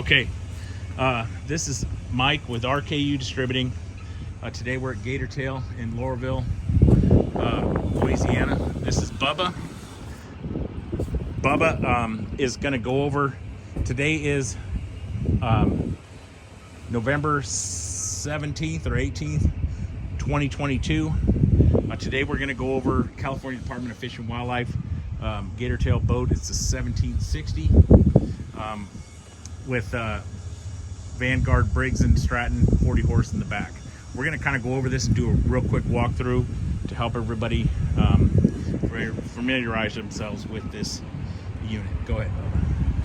Okay, this is Mike with RKU Distributing. Today we're at Gator Tail in Laurelville, Louisiana. This is Bubba. Bubba is going to go over, today is November 17th or 18th, 2022. Today we're going to go over California Department of Fish and Wildlife Gator Tail boat. It's a 1760 with Vanguard Briggs and Stratton 40 horse in the back. We're going to kind of go over this and do a real quick walkthrough to help everybody familiarize themselves with this unit. Go ahead.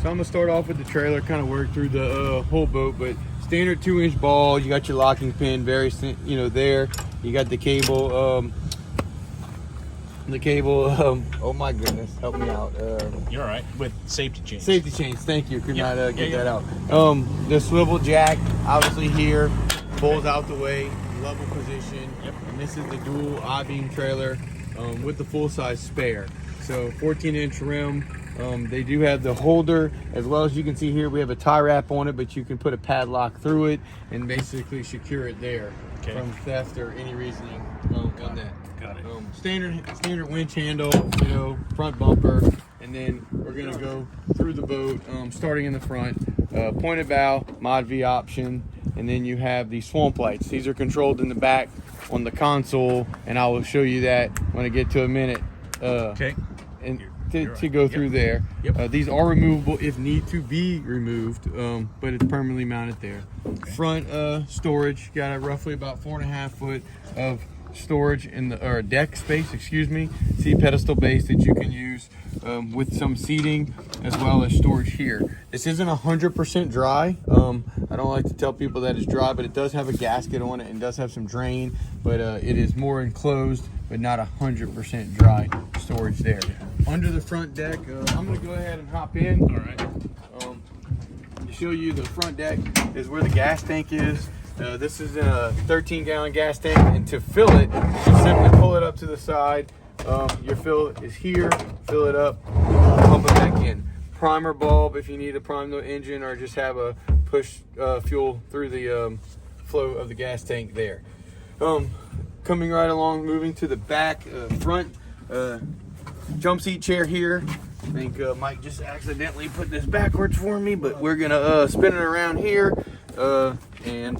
So I'm gonna start off with the trailer, kind of work through the whole boat, but standard 2-inch ball. You got your locking pin, there. You got the cable. Oh my goodness, help me out. You're all right with safety chains. Safety chains. Thank you. Could not get that out. Yep. The swivel jack, obviously here, pulls out the way, level position. Yep. And this is the dual I-beam trailer with the full-size spare. So 14-inch rim. They do have the holder, as well as you can see here, we have a tie wrap on it, but you can put a padlock through it and basically secure it there from theft or any reasoning on that. Got it. Standard winch handle, front bumper, and then we're gonna go through the boat, starting in the front. Pointed bow, mod V option, and then you have the swamp lights. These are controlled in the back on the console, and I will show you that when I get to a minute. And to go through there. Yep. These are removable if need to be removed, but it's permanently mounted there. Okay. Front storage, got a roughly about 4.5 foot of storage in the deck space, seat pedestal base that you can use with some seating as well as storage here. This isn't 100% dry. I don't like to tell people that it's dry, but it does have a gasket on it and does have some drain, but it is more enclosed, but not 100% dry storage there. Under the front deck, I'm gonna go ahead and hop in. All right. To show you the front deck is where the gas tank is. This is a 13-gallon gas tank, and to fill it, you simply pull it up to the side. Your fill is here, fill it up, pump it back in. Primer bulb if you need to prime the engine or just have a push fuel through the flow of the gas tank there. Coming right along, moving to the back, front jump seat chair here. I think Mike just accidentally put this backwards for me, but we're gonna spin it around here and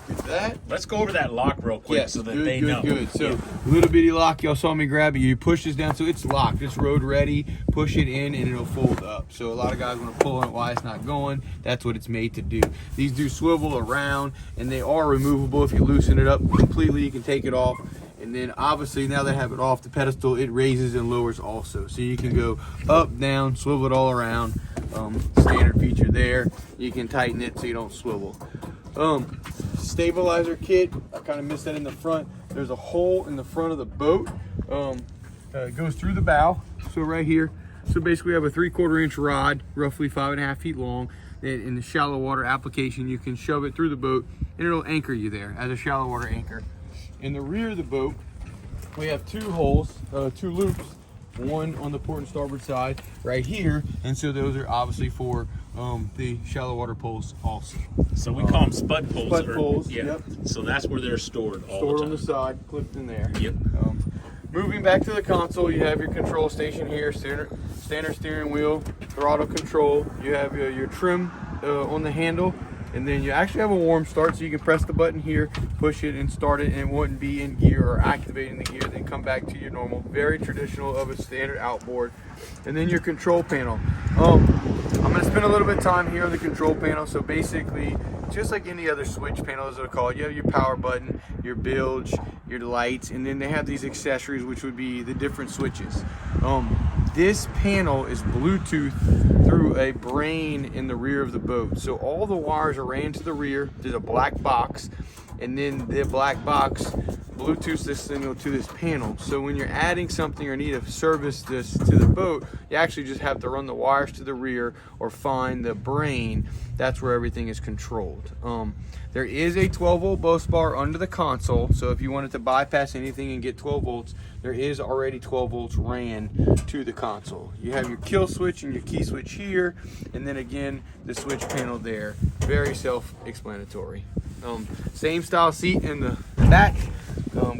with that. Let's go over that lock real quick so that they know. Good. So little bitty lock, y'all saw me grab it. You push this down so it's locked. It's road ready. Push it in and it'll fold up. So a lot of guys want to pull on it while it's not going. That's what it's made to do. These do swivel around and they are removable. If you loosen it up completely, you can take it off. And then obviously now they have it off the pedestal, it raises and lowers also. So you can go up, down, swivel it all around. Standard feature there. You can tighten it so you don't swivel. Stabilizer kit, I kind of missed that in the front. There's a hole in the front of the boat. It goes through the bow, so right here. So basically we have a 3/4 inch rod, roughly 5.5 feet long. And in the shallow water application, you can shove it through the boat and it'll anchor you there as a shallow water anchor. In the rear of the boat, we have 2 holes, 2 loops, one on the port and starboard side right here, and so those are obviously for the shallow water poles also. So we call them spud poles. Spud poles, yeah. yep. So that's where they're stored all the time. Stored on the side, clipped in there. Yep. Moving back to the console, you have your control station here, standard steering wheel, throttle control. You have your trim on the handle. And then you actually have a warm start, so you can press the button here, push it and start it, and it wouldn't be in gear or activating the gear, then come back to your normal, very traditional of a standard outboard. And then your control panel. I'm gonna spend a little bit of time here on the control panel. So basically, just like any other switch panel as they're called, you have your power button, your bilge, your lights, and then they have these accessories, which would be the different switches. This panel is Bluetooth through a brain in the rear of the boat. So all the wires are ran to the rear. There's a black box, and then the black box Bluetooth this signal to this panel. So when you're adding something or need to service this to the boat, you actually just have to run the wires to the rear or find the brain. That's where everything is controlled. There is a 12-volt bus bar under the console, so if you wanted to bypass anything and get 12 volts, there is already 12 volts ran to the console. You have your kill switch and your key switch here, and then again, the switch panel there. Very self-explanatory. Same style seat in the back.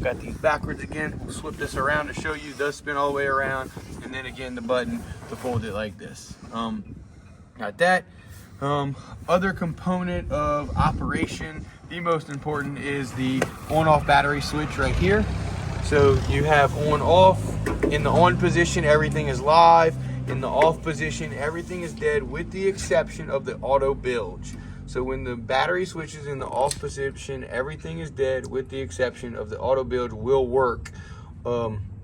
Got these backwards again. We'll flip this around to show you. It does spin all the way around, and then again the button to fold it like this. Got that. Other component of operation, the most important, is the on-off battery switch right here. So you have on-off. In the on position, everything is live. In the off position, everything is dead with the exception of the auto bilge. So when the battery switches in the off position, everything is dead with the exception of the auto bilge will work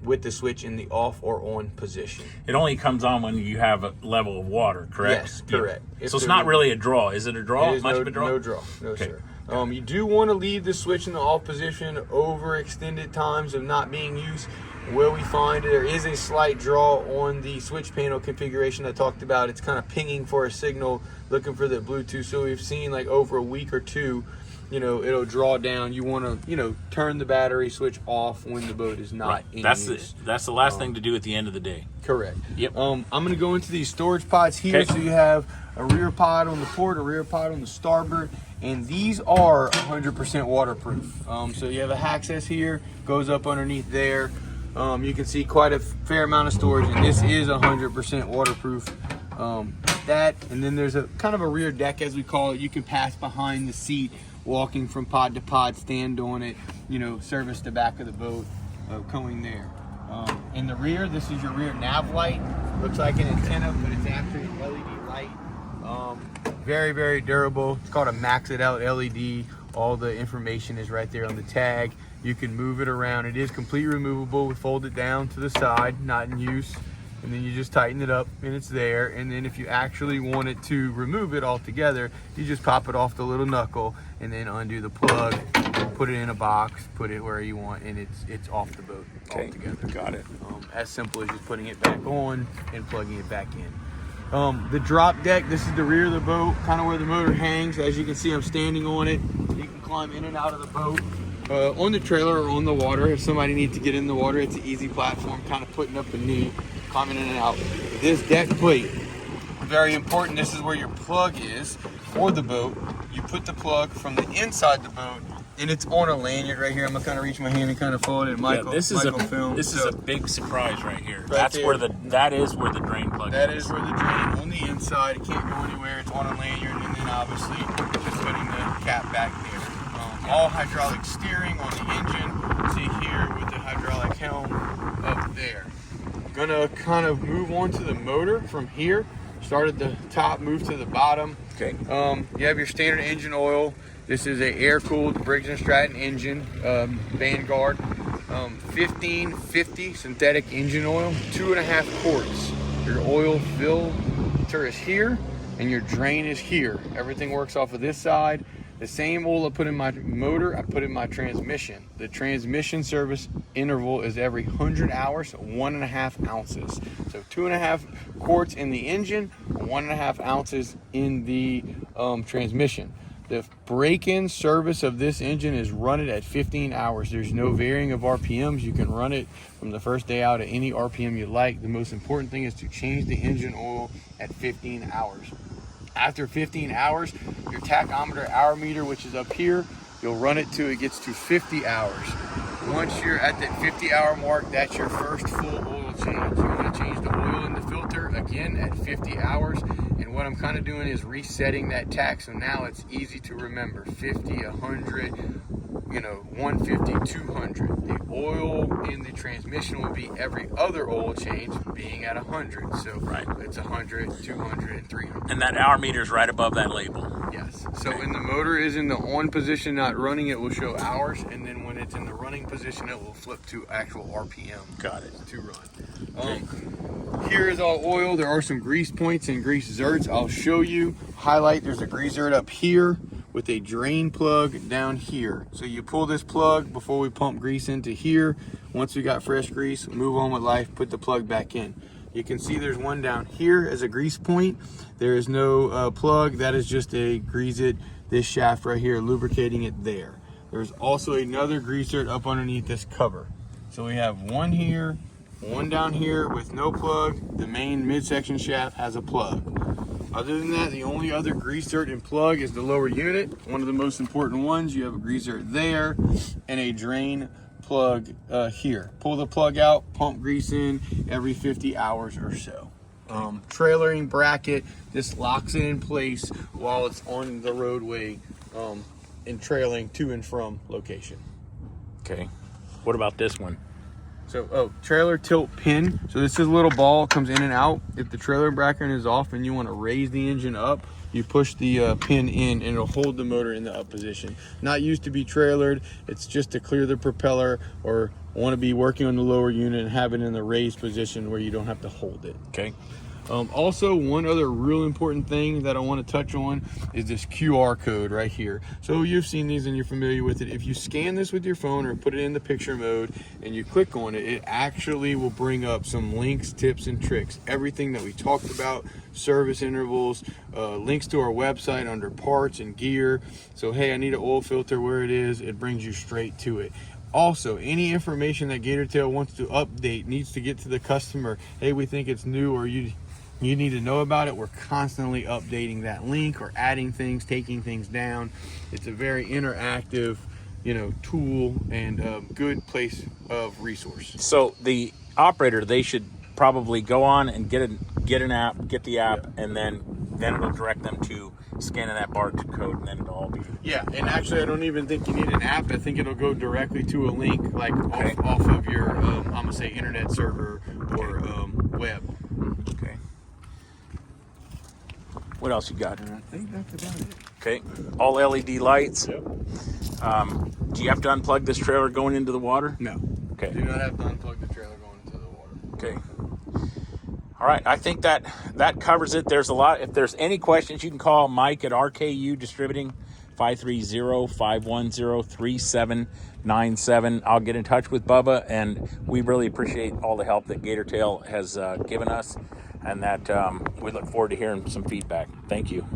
with the switch in the off or on position. It only comes on when you have a level of water, correct? Yes, correct. Yeah. So it's not really a draw. Is it a draw? Much of a draw? No draw. No, okay, sir. You do want to leave the switch in the off position over extended times of not being used. Where we find there is a slight draw on the switch panel configuration I talked about. It's kind of pinging for a signal, looking for the Bluetooth. So we've seen like over a week or two, it'll draw down. You want to, turn the battery switch off when the boat is not in use. That's the last thing to do at the end of the day. Correct. Yep. I'm going to go into these storage pods here. Okay. So you have a rear pod on the port, a rear pod on the starboard, and these are 100% waterproof. So you have a access here, goes up underneath there. You can see quite a fair amount of storage, and this is 100% waterproof. That, and then there's a kind of a rear deck, as we call it. You can pass behind the seat, walking from pod to pod, stand on it, service the back of the boat, going there. In the rear, this is your rear nav light. Looks like an antenna, but it's actually an LED light. Very, very durable. It's called a maxed out LED. All the information is right there on the tag. You can move it around. It is completely removable. We fold it down to the side, not in use. And then you just tighten it up and it's there. And then if you actually wanted to remove it altogether, you just pop it off the little knuckle and then undo the plug, put it in a box, put it where you want, and it's off the boat altogether. Got it. As simple as just putting it back on and plugging it back in. The drop deck, this is the rear of the boat, kind of where the motor hangs. As you can see, I'm standing on it. You can climb in and out of the boat. On the trailer or on the water, if somebody needs to get in the water, it's an easy platform, kind of putting up a knee, climbing in and out. This deck plate, very important. This is where your plug is for the boat. You put the plug from the inside the boat, and it's on a lanyard right here. I'm gonna kind of reach my hand and kind of fold it. This is a big surprise right here. That is where the drain plug is. That is where the drain on the inside. It can't go anywhere. It's on a lanyard, and then obviously just putting the cap back there. All hydraulic steering on the engine. See here with the hydraulic helm up there. Gonna kind of move on to the motor from here. Start at the top, move to the bottom. Okay. You have your standard engine oil. This is a air-cooled Briggs & Stratton engine, Vanguard. 1550 synthetic engine oil, 2.5 quarts. Your oil filter is here, and your drain is here. Everything works off of this side. The same oil I put in my motor, I put in my transmission. The transmission service interval is every 100 hours, 1.5 ounces. So 2.5 quarts in the engine, 1.5 ounces in the transmission. The break-in service of this engine is run it at 15 hours. There's no varying of RPMs. You can run it from the first day out at any RPM you like. The most important thing is to change the engine oil at 15 hours. After 15 hours, your tachometer hour meter, which is up here, you'll run it till it gets to 50 hours. Once you're at that 50-hour mark, that's your first full oil change. You want to change the oil in the filter again at 50 hours. And what I'm kind of doing is resetting that tach, so now it's easy to remember. 50, 100, 150, 200. The oil in the transmission will be every other oil change being at 100. So right. It's 100, 200, and 300. And that hour meter is right above that label. Yes. So when the motor is in the on position, not running, it will show hours, and then when it's in the running position, it will flip to actual RPM. Got it. To run. Here is all oil. There are some grease points and grease zerts. I'll show you. Highlight. There's a grease zert up here with a drain plug down here. So you pull this plug before we pump grease into here. Once we got fresh grease, move on with life, put the plug back in. You can see there's one down here as a grease point. There is no plug. That is just a grease it, this shaft right here, lubricating it there. There's also another greaser up underneath this cover. So we have one here, one down here with no plug. The main midsection shaft has a plug. Other than that, the only other greaser and plug is the lower unit. One of the most important ones. You have a greaser there and a drain plug here. Pull the plug out, pump grease in every 50 hours or so. Trailering bracket, this locks it in place while it's on the roadway and trailing to and from location. Okay. What about this one? So, trailer tilt pin. So this is a little ball, comes in and out. If the trailer bracket is off and you want to raise the engine up, you push the pin in and it'll hold the motor in the up position. Not used to be trailered. It's just to clear the propeller or want to be working on the lower unit and have it in the raised position where you don't have to hold it. Okay. Also, one other real important thing that I want to touch on is this QR code right here. So you've seen these and you're familiar with it. If you scan this with your phone or put it in the picture mode and you click on it, it actually will bring up some links, tips, and tricks. Everything that we talked about, service intervals, links to our website under parts and gear. So, hey, I need an oil filter, where it is, it brings you straight to it. Also, any information that Gator Tail wants to update needs to get to the customer. Hey, we think it's new, or you need to know about it. We're constantly updating that link or adding things, taking things down. It's a very interactive, tool and good place of resource. So the operator, they should probably go on and get the app, and then it'll direct them to scanning that barcode, and then it'll all be. Yeah, and actually, I don't even think you need an app. I think it'll go directly to a link, like off of your, I'm gonna say, internet server or web. Okay. What else you got? And I think that's about it. Okay. All LED lights. Yep. Do you have to unplug this trailer going into the water? No. Okay. Do not have to unplug the trailer going into the water. Okay. All right. I think that covers it. There's a lot. If there's any questions, you can call Mike at RKU Distributing, 530-510-3797. I'll get in touch with Bubba, and we really appreciate all the help that Gator Tail has given us, and that we look forward to hearing some feedback. Thank you.